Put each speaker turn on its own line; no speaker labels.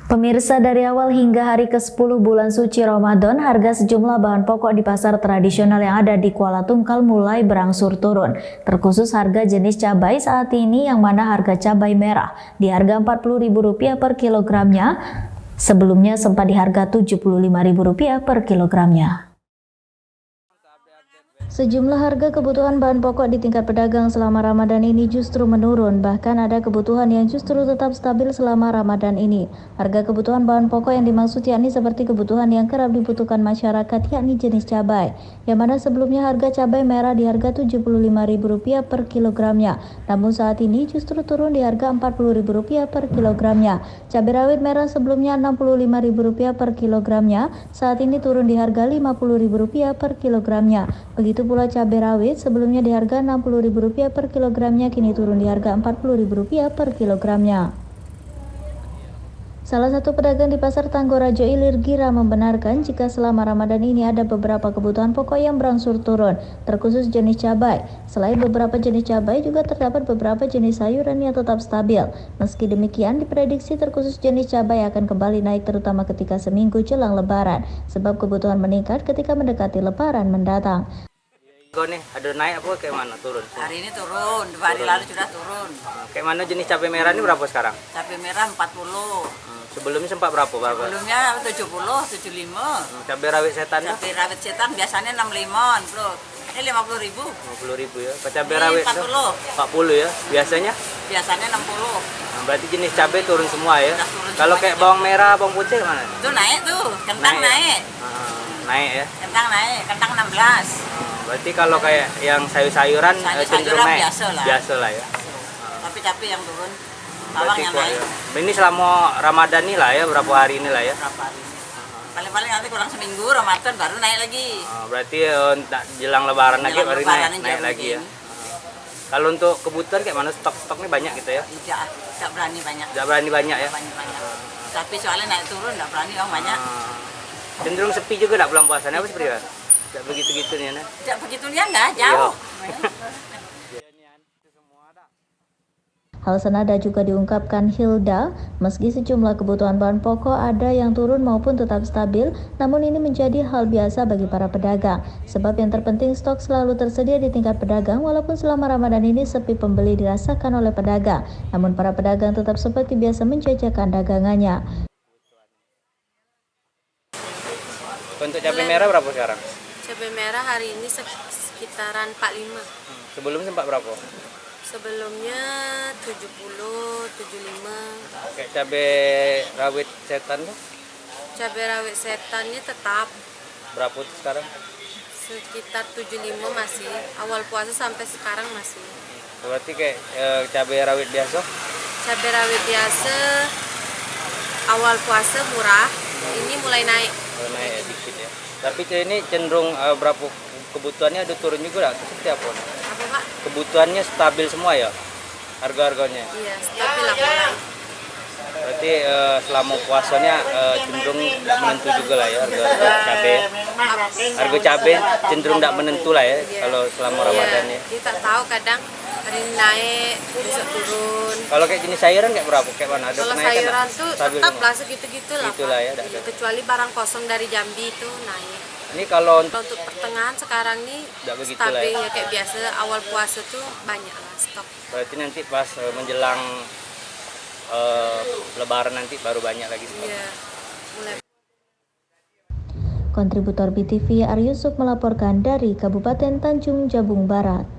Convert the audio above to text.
Pemirsa, dari awal hingga hari ke-10 bulan suci Ramadan, harga sejumlah bahan pokok di pasar tradisional yang ada di Kuala Tungkal mulai berangsur turun. Terkhusus harga jenis cabai saat ini, yang mana harga cabai merah di harga Rp40.000 per kilogramnya, sebelumnya sempat di harga Rp75.000 per kilogramnya. Sejumlah harga kebutuhan bahan pokok di tingkat pedagang selama Ramadan ini justru menurun, bahkan ada kebutuhan yang justru tetap stabil selama Ramadan ini. Harga kebutuhan bahan pokok yang dimaksud yakni seperti kebutuhan yang kerap dibutuhkan masyarakat, yakni jenis cabai, yang mana sebelumnya harga cabai merah di harga Rp75.000 per kilogramnya, namun saat ini justru turun di harga Rp40.000 per kilogramnya. Cabai rawit merah sebelumnya Rp65.000 per kilogramnya, saat ini turun di harga Rp50.000 per kilogramnya. Begitu pula cabai rawit sebelumnya di harga Rp60.000 per kilogramnya, kini turun di harga Rp40.000 per kilogramnya. Salah satu pedagang di Pasar Tanggorajo Ilir Gira membenarkan jika selama Ramadan ini ada beberapa kebutuhan pokok yang berangsur turun, terkhusus jenis cabai. Selain beberapa jenis cabai, juga terdapat beberapa jenis sayuran yang tetap stabil. Meski demikian, diprediksi terkhusus jenis cabai akan kembali naik terutama ketika seminggu jelang Lebaran, sebab kebutuhan meningkat ketika mendekati Lebaran mendatang.
Nih ada naik apa kayak mana turun?
Hari ini turun, 2 hari lalu sudah turun.
Kayak mana jenis cabai merah ini berapa sekarang?
Cabai merah 40.
Sebelumnya sempat berapa?
Sebelumnya 70, 75.
Cabai rawit setan?
Cabai rawit setan biasanya 65, bro. Ini 50.000.
50.000 ya. Cabai rawit
40.
40 ya. Biasanya?
Biasanya 60.
Berarti jenis cabai turun semua ya.
Turun
kalau kayak bawang merah, bawang putih mana?
Itu naik tuh, kentang naik.
Naik ya.
Kentang naik, kentang 16.
Berarti kalau kayak yang sayur-sayuran cenderung naik. Biasa lah ya.
Tapi cabai yang turun, bawang yang naik.
Ya. Ini selama Ramadan nih lah ya, berapa hari ini lah ya?
Berapa hari? Paling-paling nanti kurang seminggu Ramadan baru naik lagi.
Berarti jelang Lebaran lagi baru naik lagi ya. Kalau untuk kebutuhan kayak mana, stok-stoknya banyak gitu ya?
Tidak berani banyak.
Tidak berani banyak ya?
Banyak. Tapi soalnya naik turun tidak berani orang banyak.
Cenderung sepi juga tidak bulan puasanya, apa seperti apa? Tidak begitu-gitu nih ya?
Tidak begitu nih enggak, jauh.
Hal senada juga diungkapkan Hilda, meski sejumlah kebutuhan bahan pokok ada yang turun maupun tetap stabil, namun ini menjadi hal biasa bagi para pedagang. Sebab yang terpenting stok selalu tersedia di tingkat pedagang, walaupun selama Ramadan ini sepi pembeli dirasakan oleh pedagang. Namun para pedagang tetap seperti biasa menjajakan dagangannya.
Untuk cabai merah berapa sekarang?
Cabai merah hari ini sekitaran 45.
Sebelumnya sempat berapa?
Sebelumnya 70, 75.
Kayak cabai rawit setan tuh?
Cabai rawit setannya tetap.
Berapa tuh sekarang?
Sekitar 75 masih. Awal puasa sampai sekarang masih.
Berarti kayak cabai rawit biasa?
Cabai rawit biasa awal puasa murah, ini mulai naik.
Mulai naik ya, dikit ya. Tapi ini cenderung berapa kebutuhannya ada turun juga, seperti apa?
Apa Pak?
Kebutuhannya stabil semua ya, harga-harganya?
Iya, stabil lah mulai.
Berarti selama puasanya cenderung tidak menentu juga lah ya, harga cabai. Harga cabai cenderung tidak menentu lah ya, kalau selama Ramadan ya.
Kita tahu kadang hari ini naik, besok turun.
Kalau kayak jenis sayuran kayak berapa? Kayak mana? Ada
kalau
kenaikan
sayuran tuh tetap lah segitu-gitu lah.
Itulah ya,
kecuali barang kosong dari Jambi itu naik.
Ini kalau
untuk pertengahan sekarang nih stabil ya, kayak biasa awal puasa tuh banyak lah stok.
Berarti nanti pas menjelang Lebaran nanti baru banyak lagi stok.
Iya, mulai.
Kontributor BTV Aryusuf melaporkan dari Kabupaten Tanjung Jabung Barat.